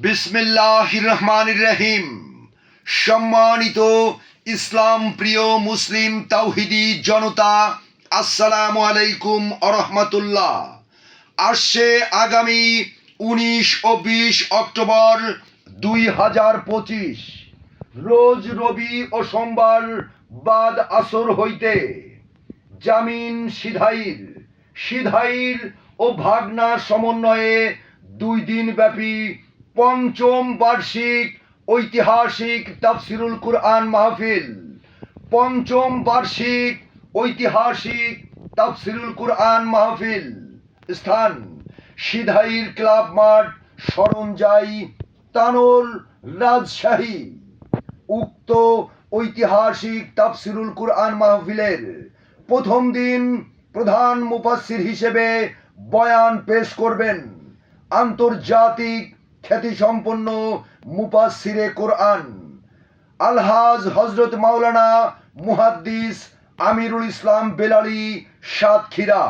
বিসমিল্লাহির রহমানির রহিম। সম্মানিত ইসলাম প্রিয় মুসলিম তাওহিদি জনতা, আসসালামু আলাইকুম আরহামাতুল্লাহ। আসছে আগামী 19 ও 20 অক্টোবর 2025 রোজ রবি ও সোমবার বাদ আসর হইতে জামিন সিধাইর ও ভাগনার সমন্বয়ে 2 দিন ব্যাপী পঞ্চম বার্ষিক ঐতিহাসিক তাফসিরুল কুরআন মাহফিল। পঞ্চম বার্ষিক ঐতিহাসিক তাফসিরুল কুরআন মাহফিল স্থান সিধাইর ক্লাব মাঠ, সরঞ্জাই, তানোর, রাজশাহী। উক্ত ঐতিহাসিক তাফসিরুল কুরআন মাহফিলের প্রথম দিন প্রধান মুফাসসির হিসেবে বয়ান পেশ করবেন আন্তর্জাতিক খ্যাতিসম্পন্ন মুফাসসিরে কোরআন আলহাজ হযরত মাওলানা মুহাদ্দিস আমিরুল ইসলাম বেলালী সাতক্ষীরা।